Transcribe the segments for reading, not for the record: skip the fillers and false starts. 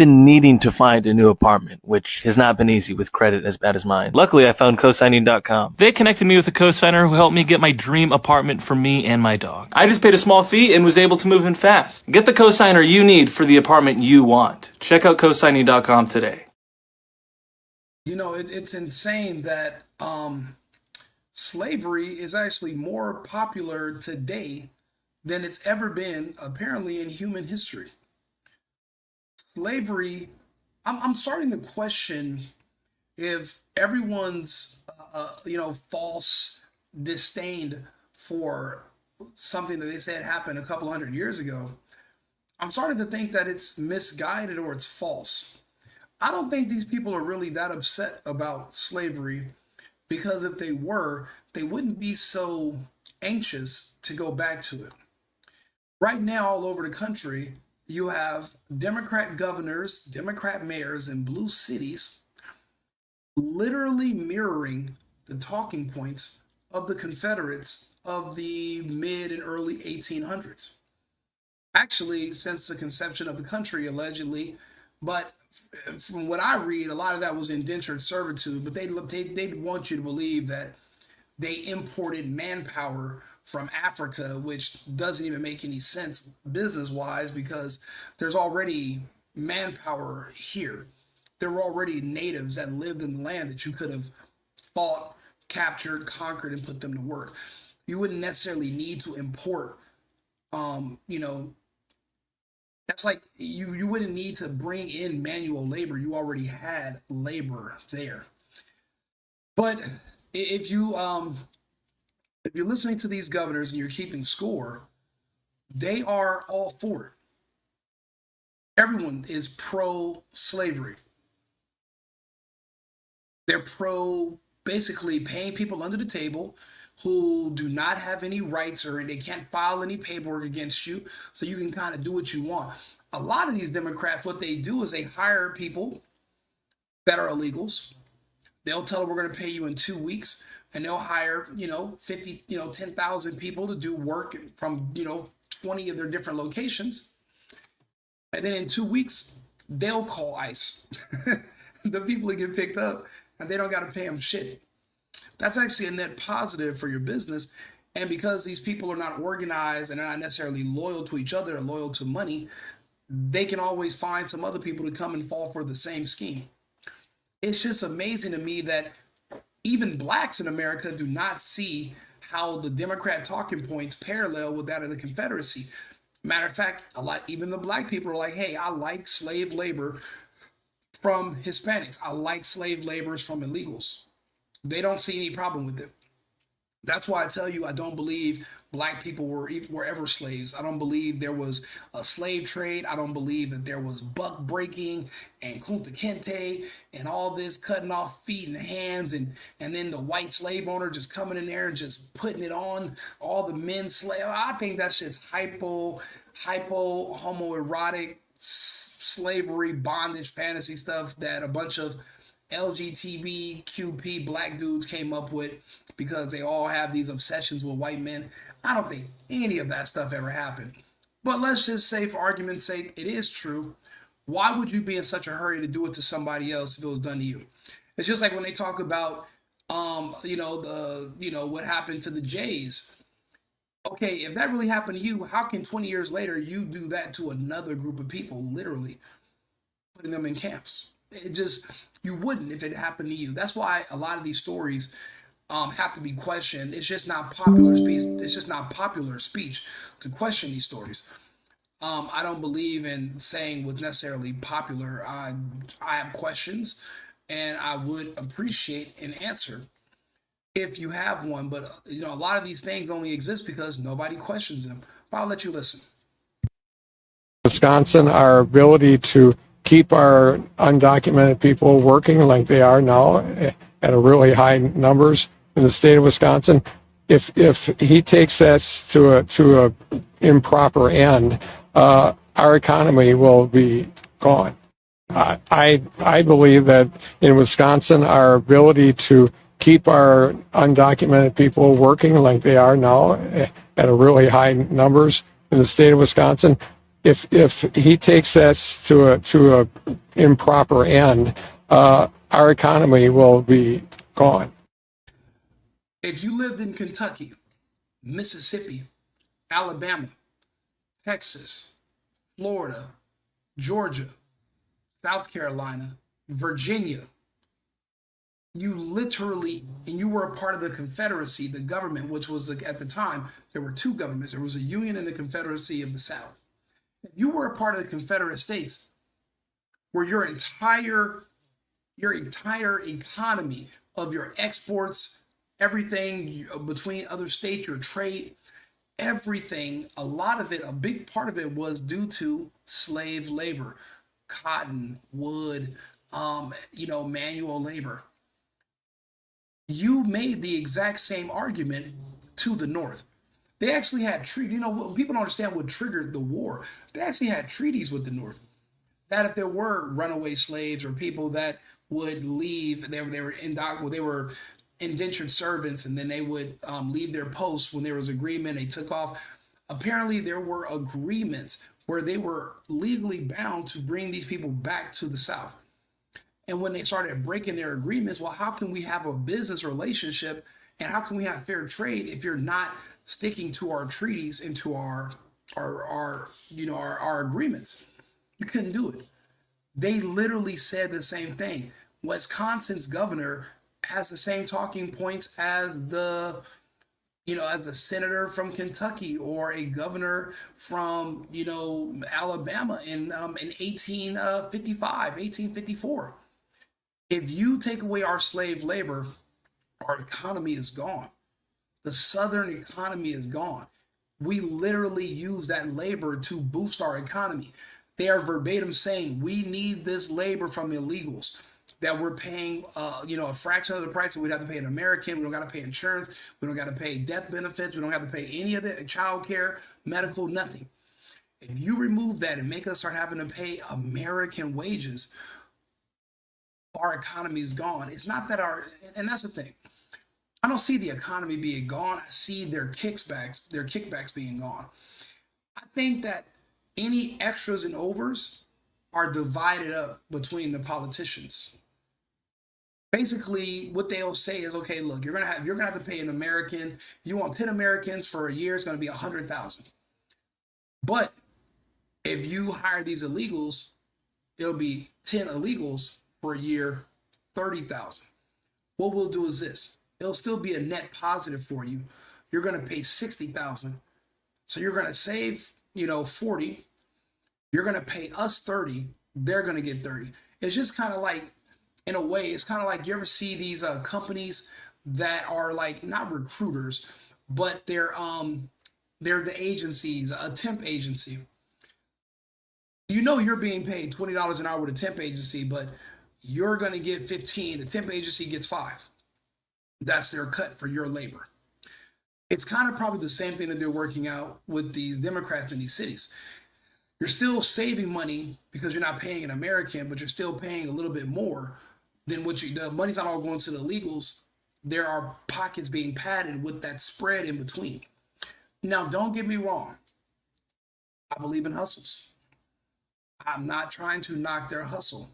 been needing to find a new apartment, which has not been easy with credit as bad as mine. Luckily, I found cosigning.com. They connected me with a cosigner who helped me get my dream apartment for me and my dog. I just paid a small fee and was able to move in fast. Get the cosigner you need for the apartment you want. Check out cosigning.com today. You know, it's insane that slavery is actually more popular today than it's ever been, apparently, in human history. Slavery, I'm starting to question if everyone's, false disdain for something that they said happened a couple hundred years ago. I'm starting to think that it's misguided or it's false. I don't think these people are really that upset about slavery, because if they were, they wouldn't be so anxious to go back to it. Right now, all over the country, you have Democrat governors, Democrat mayors in blue cities literally mirroring the talking points of the Confederates of the mid and early 1800s. Actually, since the conception of the country, allegedly, but from what I read, a lot of that was indentured servitude, but they want you to believe that they imported manpower from Africa, which doesn't even make any sense business-wise, because there's already manpower here. There were already natives that lived in the land that you could have fought, captured, conquered, and put them to work. You wouldn't necessarily need to import, that's like you wouldn't need to bring in manual labor. You already had labor there. But if you're listening to these governors and you're keeping score, they are all for it. Everyone is pro-slavery. They're pro basically paying people under the table who do not have any rights, or they can't file any paperwork against you, so you can kind of do what you want. A lot of these Democrats, what they do is they hire people that are illegals. They'll tell them, we're going to pay you in 2 weeks, and they'll hire, 10,000 people to do work from, 20 of their different locations. And then in 2 weeks, they'll call ICE. The people that get picked up, and they don't got to pay them shit. That's actually a net positive for your business. And because these people are not organized and are not necessarily loyal to each other or loyal to money, they can always find some other people to come and fall for the same scheme. It's just amazing to me that even blacks in America do not see how the Democrat talking points parallel with that of the Confederacy. Matter of fact, even the black people are like, hey, I like slave labor from Hispanics. I like slave laborers from illegals. They don't see any problem with it. That's why I tell you, I don't believe black people were ever slaves. I don't believe there was a slave trade. I don't believe that there was buck breaking and kunta kinte and all this cutting off feet and hands, and then the white slave owner just coming in there and just putting it on all the men slave. I think that shit's hypo homoerotic slavery bondage fantasy stuff that a bunch of LGBTQP black dudes came up with because they all have these obsessions with white men. I don't think any of that stuff ever happened. But let's just say, for argument's sake, it is true. Why would you be in such a hurry to do it to somebody else if it was done to you? It's just like when they talk about, what happened to the Jays. Okay, if that really happened to you, how can 20 years later you do that to another group of people, literally putting them in camps? You wouldn't if it happened to you. That's why a lot of these stories have to be questioned. It's just not popular speech. It's just not popular speech to question these stories. I don't believe in saying what's necessarily popular. I have questions, and I would appreciate an answer if you have one. But a lot of these things only exist because nobody questions them. But I'll let you listen. Wisconsin, our ability to keep our undocumented people working like they are now at a really high numbers in the state of Wisconsin. If he takes us to a improper end, our economy will be gone. I believe that in Wisconsin, our ability to keep our undocumented people working like they are now at a really high numbers in the state of Wisconsin, if he takes that to a improper end, our economy will be gone. If you lived in Kentucky, Mississippi, Alabama, Texas, Florida, Georgia, South Carolina, Virginia, you literally, and you were a part of the Confederacy, the government, which was at the time, there were two governments. There was a Union and the Confederacy of the South. If you were a part of the Confederate States, where your entire economy of your exports, everything between other states, your trade, everything, a lot of it, a big part of it was due to slave labor, cotton, wood, manual labor. You made the exact same argument to the North. They actually had treaties. People don't understand what triggered the war. They actually had treaties with the North that if there were runaway slaves or people that would leave, they were indentured servants, and then they would leave their posts when there was agreement. They took off. Apparently, there were agreements where they were legally bound to bring these people back to the South. And when they started breaking their agreements, well, how can we have a business relationship and how can we have fair trade if you're not sticking to our treaties and to our agreements? You couldn't do it. They literally said the same thing. Wisconsin's governor has the same talking points as as a senator from Kentucky or a governor from Alabama in 1854. If you take away our slave labor, our economy is gone. The Southern economy is gone. We literally use that labor to boost our economy. They are verbatim saying we need this labor from illegals that we're paying, a fraction of the price that we'd have to pay an American. We don't got to pay insurance. We don't got to pay death benefits. We don't have to pay any of it, child care, medical, nothing. If you remove that and make us start having to pay American wages, our economy is gone. It's not that and that's the thing. I don't see the economy being gone. I see their kickbacks being gone. I think that any extras and overs are divided up between the politicians. Basically, what they'll say is, okay, look, you're gonna have to pay an American. You want 10 Americans for a year, it's gonna be 100,000. But if you hire these illegals, it'll be 10 illegals for a year, 30,000. What we'll do is this. It'll still be a net positive for you. You're going to pay 60,000. So you're going to save, 40. You're going to pay us 30. They're going to get 30. It's just kind of like, in a way, it's kind of like you ever see these companies that are like not recruiters, but they're the agencies, a temp agency. You're being paid $20 an hour with a temp agency, but you're going to get 15. The temp agency gets 5. That's their cut for your labor. It's kind of probably the same thing that they're working out with these Democrats in these cities. You're still saving money because you're not paying an American, but you're still paying a little bit more than the money's not all going to the illegals. There are pockets being padded with that spread in between. Now, don't get me wrong. I believe in hustles. I'm not trying to knock their hustle.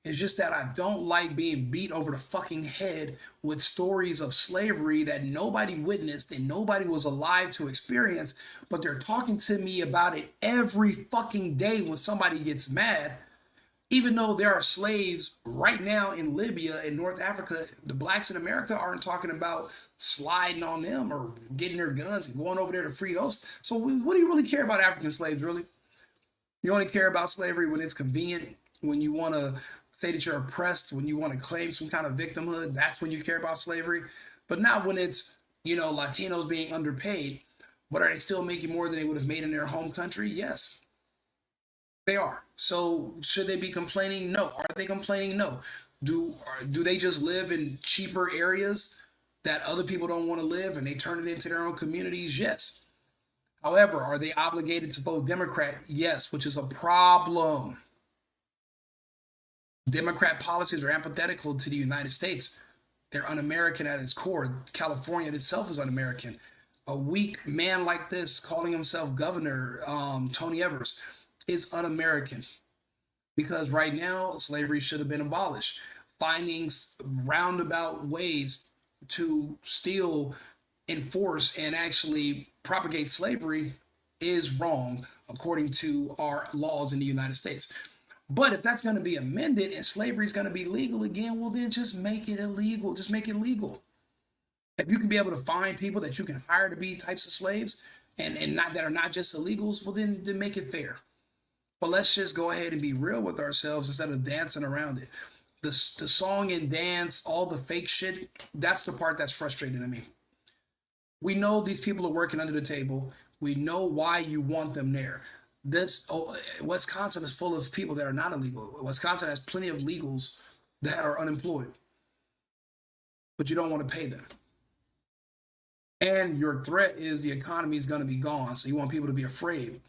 It's just that I don't like being beat over the fucking head with stories of slavery that nobody witnessed and nobody was alive to experience, but they're talking to me about it every fucking day when somebody gets mad. Even though there are slaves right now in Libya and North Africa, the blacks in America aren't talking about sliding on them or getting their guns and going over there to free those. So what do you really care about African slaves, really? You only care about slavery when it's convenient, when you want to say that you're oppressed, when you want to claim some kind of victimhood. That's when you care about slavery, but not when it's, Latinos being underpaid. But are they still making more than they would have made in their home country? Yes, they are. So should they be complaining? No. Are they complaining? No. Do they just live in cheaper areas that other people don't want to live and they turn it into their own communities? Yes. However, are they obligated to vote Democrat? Yes, which is a problem. Democrat policies are antithetical to the United States. They're un-American at its core. California itself is un-American. A weak man like this calling himself governor, Tony Evers, is un-American, because right now slavery should have been abolished. Finding roundabout ways to still enforce and actually propagate slavery is wrong according to our laws in the United States. But if that's going to be amended and slavery is going to be legal again, well, then just make it illegal. Just make it legal. If you can be able to find people that you can hire to be types of slaves and not that are not just illegals, well, then make it fair. But let's just go ahead and be real with ourselves instead of dancing around it. The song and dance, all the fake shit, that's the part that's frustrating to me. We know these people are working under the table. We know why you want them there. Wisconsin is full of people that are not illegal. Wisconsin has plenty of legals that are unemployed, but you don't want to pay them. And your threat is the economy is going to be gone, so you want people to be afraid.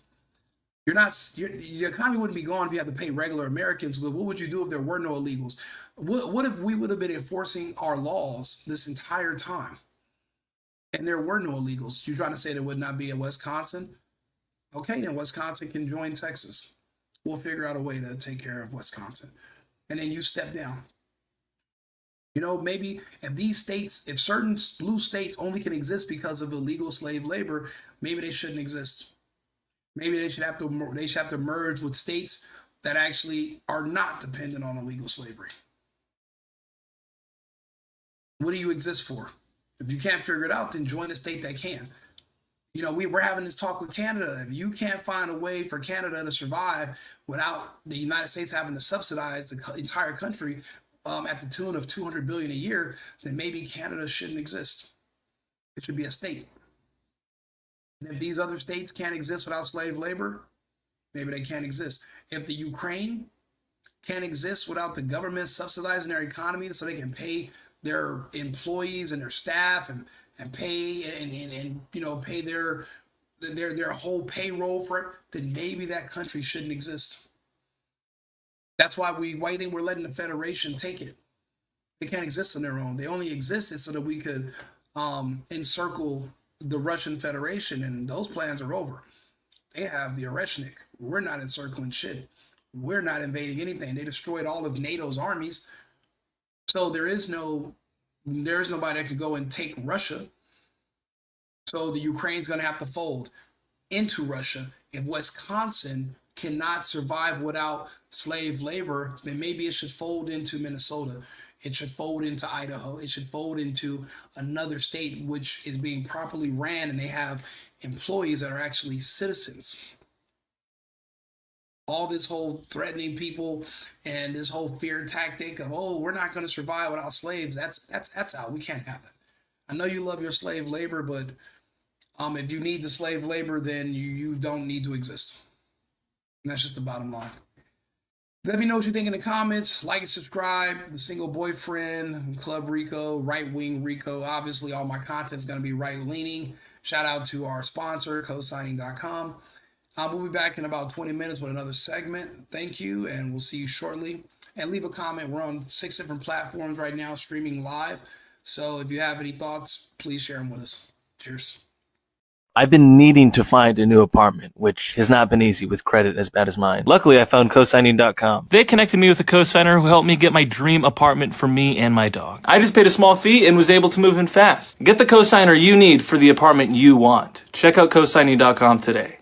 The economy wouldn't be gone if you had to pay regular Americans. But what would you do if there were no illegals? What if we would have been enforcing our laws this entire time and there were no illegals? You're trying to say there would not be a Wisconsin? Okay, then Wisconsin can join Texas. We'll figure out a way to take care of Wisconsin. And then you step down. You know, maybe if certain blue states only can exist because of illegal slave labor, maybe they shouldn't exist. Maybe they should have to merge with states that actually are not dependent on illegal slavery. What do you exist for? If you can't figure it out, then join a state that can. You know, we're having this talk with Canada. If you can't find a way for Canada to survive without the United States having to subsidize the entire country at the tune of $200 billion a year, then maybe Canada shouldn't exist. It should be a state. And if these other states can't exist without slave labor, maybe they can't exist. If the Ukraine can't exist without the government subsidizing their economy so they can pay their employees and their staff and pay pay their whole payroll for it, then maybe that country shouldn't exist. That's why we're letting the Federation take it. They can't exist on their own. They only existed so that we could encircle the Russian Federation, and those plans are over. They have the Oreshnik. We're not encircling shit. We're not invading anything. They destroyed all of NATO's armies. So there's nobody that could go and take Russia. So the Ukraine's going to have to fold into Russia. If Wisconsin cannot survive without slave labor, then maybe it should fold into Minnesota. It should fold into Idaho. It should fold into another state which is being properly ran and they have employees that are actually citizens. All this whole threatening people and this whole fear tactic of, oh, we're not going to survive without slaves, that's out. We can't have that. I know you love your slave labor, but if you need the slave labor, then you don't need to exist. And that's just the bottom line. Let me know what you think in the comments. Like and subscribe. The Single Boyfriend, Club Rico, Right Wing Rico. Obviously, all my content is going to be right-leaning. Shout out to our sponsor, cosigning.com. We'll be back in about 20 minutes with another segment. Thank you, and we'll see you shortly. And leave a comment. We're on 6 different platforms right now, streaming live. So if you have any thoughts, please share them with us. Cheers. I've been needing to find a new apartment, which has not been easy with credit as bad as mine. Luckily, I found cosigning.com. They connected me with a cosigner who helped me get my dream apartment for me and my dog. I just paid a small fee and was able to move in fast. Get the cosigner you need for the apartment you want. Check out cosigning.com today.